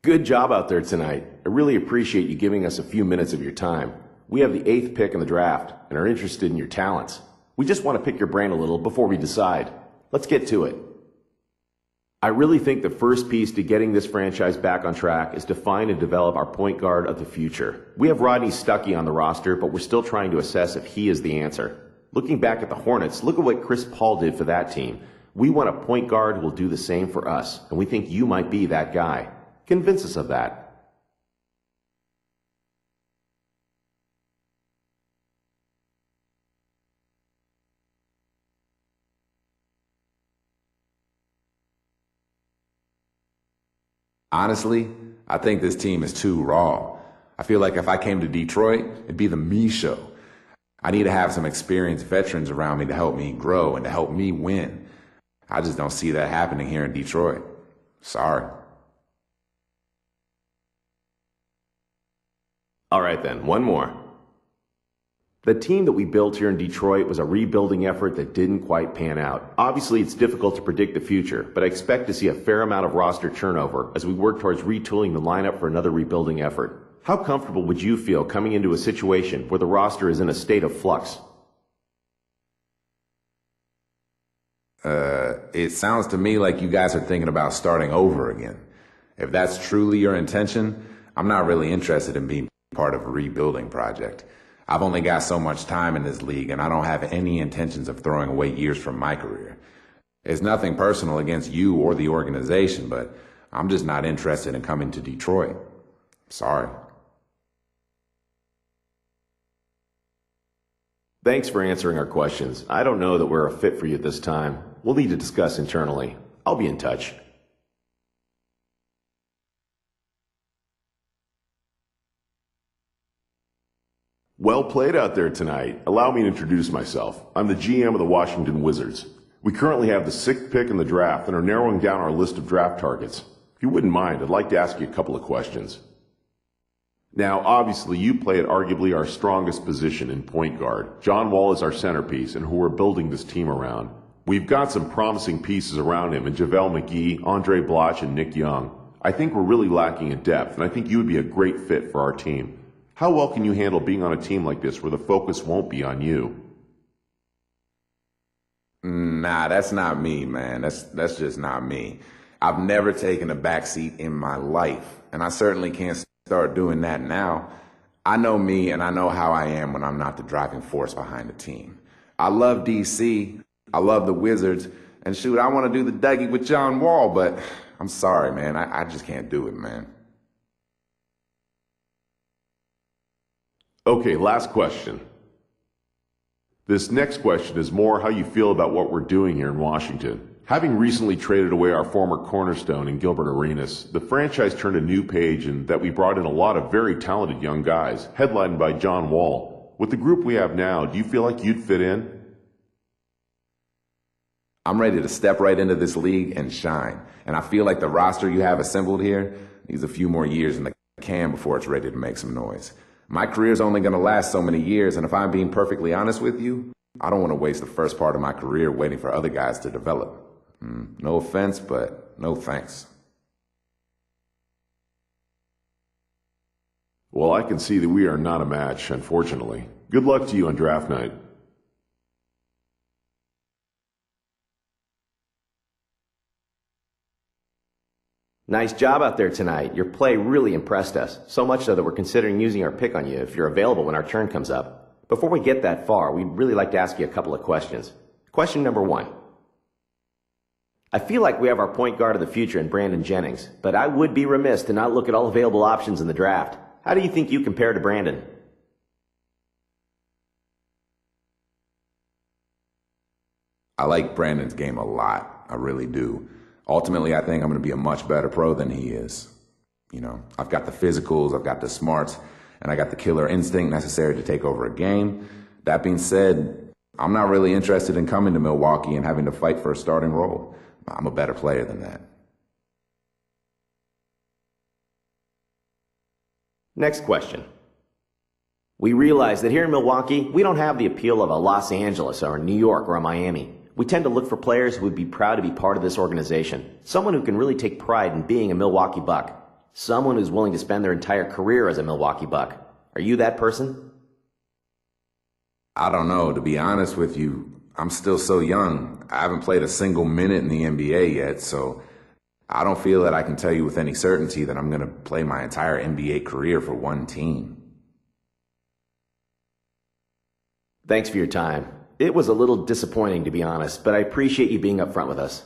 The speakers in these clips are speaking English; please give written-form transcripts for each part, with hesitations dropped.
Good job out there tonight. I really appreciate you giving us a few minutes of your time. We have the 8th pick in the draft and are interested in your talents. We just want to pick your brain a little before we decide. Let's get to it. I really think the first piece to getting this franchise back on track is to find and develop our point guard of the future. We have Rodney Stuckey on the roster, but we're still trying to assess if he is the answer. Looking back at the Hornets, look at what Chris Paul did for that team. We want a point guard who will do the same for us, and we think you might be that guy. Convince us of that. Honestly, I think this team is too raw. I feel like if I came to Detroit, it'd be the me show. I need to have some experienced veterans around me to help me grow and to help me win. I just don't see that happening here in Detroit. Sorry. All right then, one more. The team that we built here in Detroit was a rebuilding effort that didn't quite pan out. Obviously, it's difficult to predict the future, but I expect to see a fair amount of roster turnover as we work towards retooling the lineup for another rebuilding effort. How comfortable would you feel coming into a situation where the roster is in a state of flux? It sounds to me like you guys are thinking about starting over again. If that's truly your intention, I'm not really interested in being part of a rebuilding project. I've only got so much time in this league, and I don't have any intentions of throwing away years from my career. It's nothing personal against you or the organization, but I'm just not interested in coming to Detroit. Sorry. Thanks for answering our questions. I don't know that we're a fit for you at this time. We'll need to discuss internally. I'll be in touch. Well played out there tonight. Allow me to introduce myself. I'm the GM of the Washington Wizards. We currently have the 6th pick in the draft and are narrowing down our list of draft targets. If you wouldn't mind, I'd like to ask you a couple of questions. Now, obviously, you play at arguably our strongest position in point guard. John Wall is our centerpiece and who we're building this team around. We've got some promising pieces around him in JaVale McGee, Andre Bloch, and Nick Young. I think we're really lacking in depth, and I think you would be a great fit for our team. How well can you handle being on a team like this where the focus won't be on you? Nah, that's not me, man. That's just not me. I've never taken a backseat in my life, and I certainly can't start doing that now. I know me, and I know how I am when I'm not the driving force behind the team. I love DC, I love the Wizards, and shoot, I want to do the Dougie with John Wall, but I'm sorry, man. I just can't do it, man. Okay, last question. This next question is more how you feel about what we're doing here in Washington. Having recently traded away our former cornerstone in Gilbert Arenas, the franchise turned a new page in that we brought in a lot of very talented young guys, headlined by John Wall. With the group we have now, do you feel like you'd fit in? I'm ready to step right into this league and shine. And I feel like the roster you have assembled here needs a few more years in the can before it's ready to make some noise. My career's only going to last so many years, and if I'm being perfectly honest with you, I don't want to waste the first part of my career waiting for other guys to develop. No offense, but no thanks. Well, I can see that we are not a match, unfortunately. Good luck to you on draft night. Nice job out there tonight. Your play really impressed us, so much so that we're considering using our pick on you if you're available when our turn comes up. Before we get that far, we'd really like to ask you a couple of questions. Question number 1. I feel like we have our point guard of the future in Brandon Jennings, but I would be remiss to not look at all available options in the draft. How do you think you compare to Brandon? I like Brandon's game a lot. I really do. Ultimately, I think I'm going to be a much better pro than he is. You know, I've got the physicals, I've got the smarts, and I got the killer instinct necessary to take over a game. That being said, I'm not really interested in coming to Milwaukee and having to fight for a starting role. I'm a better player than that. Next question. We realize that here in Milwaukee, we don't have the appeal of a Los Angeles or a New York or a Miami. We tend to look for players who would be proud to be part of this organization, someone who can really take pride in being a Milwaukee Buck. Someone who's willing to spend their entire career as a Milwaukee Buck. Are you that person? I don't know. To be honest with you, I'm still so young. I haven't played a single minute in the NBA yet, so I don't feel that I can tell you with any certainty that I'm going to play my entire NBA career for one team. Thanks for your time. It was a little disappointing, to be honest, but I appreciate you being upfront with us.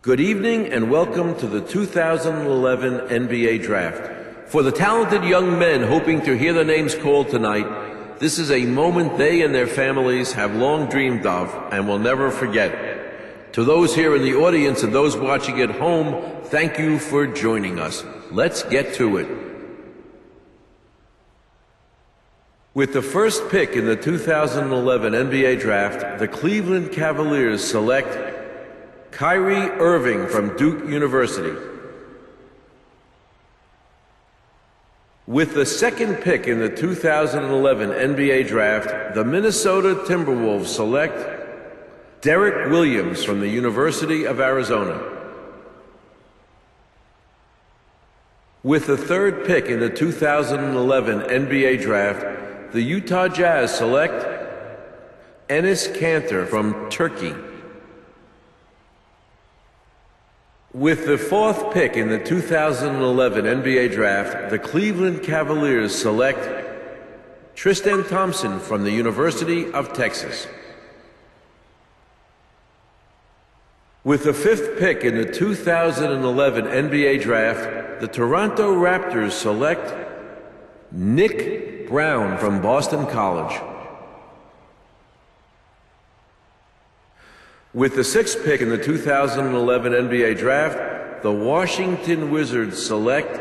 Good evening and welcome to the 2011 NBA Draft. For the talented young men hoping to hear their names called tonight, this is a moment they and their families have long dreamed of and will never forget. To those here in the audience and those watching at home, thank you for joining us. Let's get to it. With the first pick in the 2011 NBA Draft, the Cleveland Cavaliers select Kyrie Irving from Duke University. With the second pick in the 2011 NBA Draft, the Minnesota Timberwolves select Derek Williams from the University of Arizona. With the third pick in the 2011 NBA Draft, the Utah Jazz select Enes Kanter from Turkey. With the fourth pick in the 2011 NBA Draft, the Cleveland Cavaliers select Tristan Thompson from the University of Texas. With the fifth pick in the 2011 NBA Draft, the Toronto Raptors select Nick Brown from Boston College. With the sixth pick in the 2011 NBA Draft, the Washington Wizards select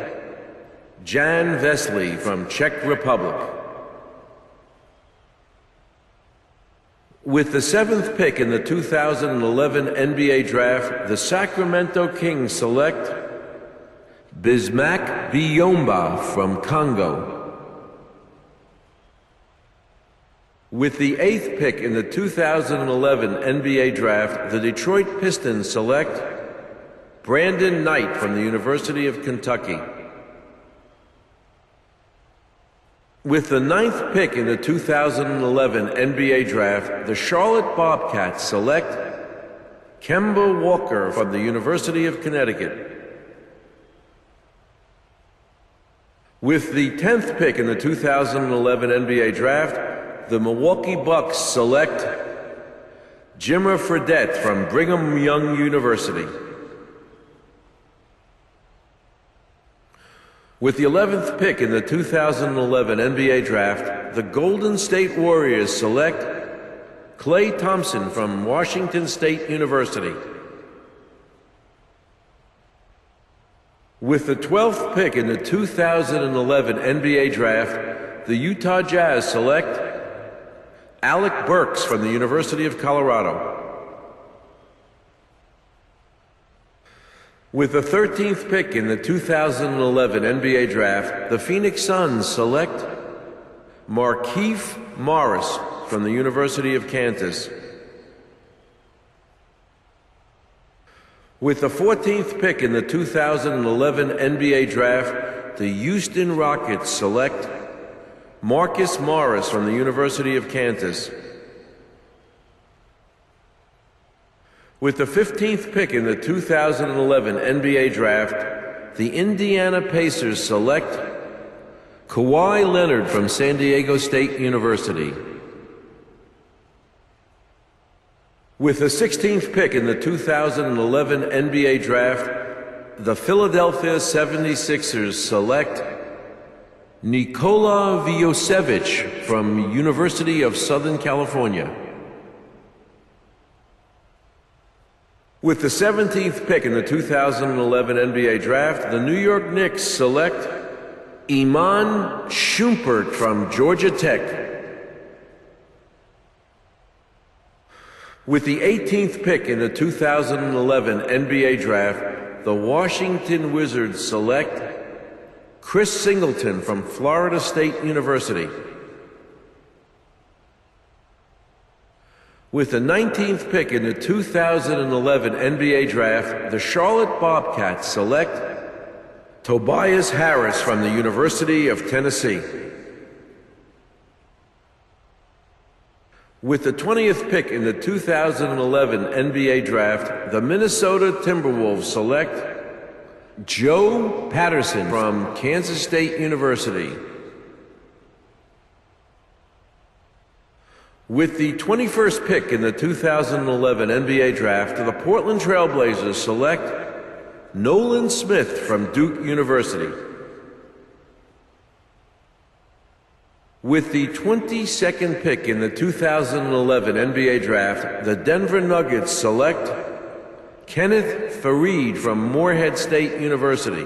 Jan Veselý from Czech Republic. With the seventh pick in the 2011 NBA Draft, the Sacramento Kings select Bismack Biyombo from Congo. With the eighth pick in the 2011 NBA Draft, the Detroit Pistons select Brandon Knight from the University of Kentucky. With the ninth pick in the 2011 NBA Draft, the Charlotte Bobcats select Kemba Walker from the University of Connecticut. With the 10th pick in the 2011 NBA Draft, the Milwaukee Bucks select Jimmer Fredette from Brigham Young University. With the 11th pick in the 2011 NBA Draft, the Golden State Warriors select Klay Thompson from Washington State University. With the 12th pick in the 2011 NBA Draft, the Utah Jazz select Alec Burks from the University of Colorado. With the 13th pick in the 2011 NBA Draft, the Phoenix Suns select Markieff Morris from the University of Kansas. With the 14th pick in the 2011 NBA Draft, the Houston Rockets select Marcus Morris from the University of Kansas. With the 15th pick in the 2011 NBA Draft, the Indiana Pacers select Kawhi Leonard from San Diego State University. With the 16th pick in the 2011 NBA Draft, the Philadelphia 76ers select Nikola Vucevic from University of Southern California. With the 17th pick in the 2011 NBA Draft, the New York Knicks select Iman Shumpert from Georgia Tech. With the 18th pick in the 2011 NBA Draft, the Washington Wizards select Chris Singleton from Florida State University. With the 19th pick in the 2011 NBA Draft, the Charlotte Bobcats select Tobias Harris from the University of Tennessee. With the 20th pick in the 2011 NBA Draft, the Minnesota Timberwolves select Joe Patterson from Kansas State University. With the 21st pick in the 2011 NBA Draft, the Portland Trail Blazers select Nolan Smith from Duke University. With the 22nd pick in the 2011 NBA Draft, the Denver Nuggets select Kenneth Faried from Morehead State University.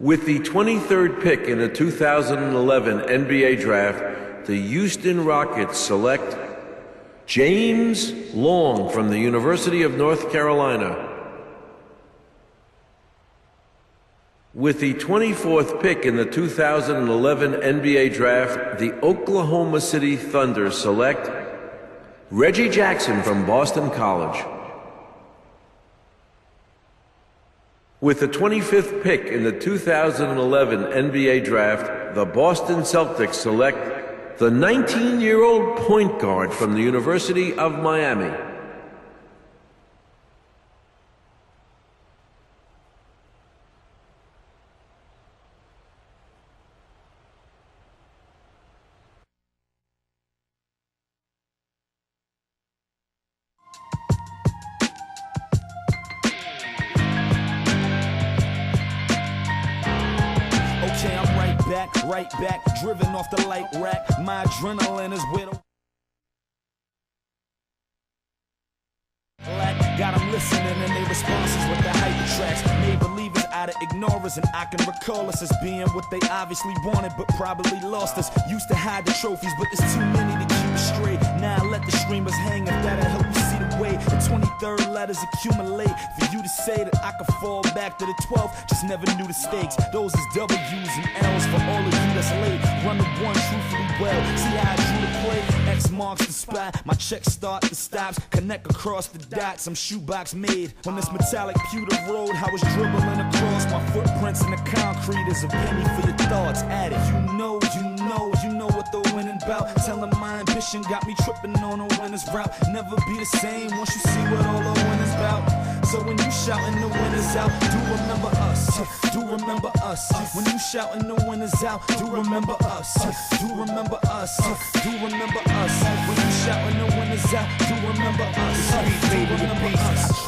With the 23rd pick in the 2011 NBA Draft, the Houston Rockets select James Long from the University of North Carolina. With the 24th pick in the 2011 NBA Draft, the Oklahoma City Thunder select Reggie Jackson from Boston College. With the 25th pick in the 2011 NBA Draft, the Boston Celtics select the 19-year-old point guard from the University of Miami. Okay, I'm right back, driven off the light rack. My adrenaline is with a got them listening and they responses with the hyper tracks. Made believers out of ignorance, and I can recall us as being what they obviously wanted but probably lost us. Used to hide the trophies, but there's too many to keep us straight. Now I let the streamers hang if that'll help you see the way. The 23rd letters accumulate for you to say that I could fall back to the 12th. Just never knew the stakes. Those is W's and L's for all of you that's late. Run the one truthfully well. See how I drew the play? X marks the spot. My checks start to stops. Connect across the dots. I'm shoebox made on this metallic pewter road. I was dribbling across my footprints in the concrete. Is a penny for your thoughts. Add it. You know what the winning bout. Tell them my ambition got me tripping on a winner's route. Never be the same once you see what all the winners bout. So when you shouting the winners out, do remember us. Do remember us. When you shouting the winners out, do remember us. Do remember us. Do remember us. When you shouting the winners out, do remember us. Do remember us.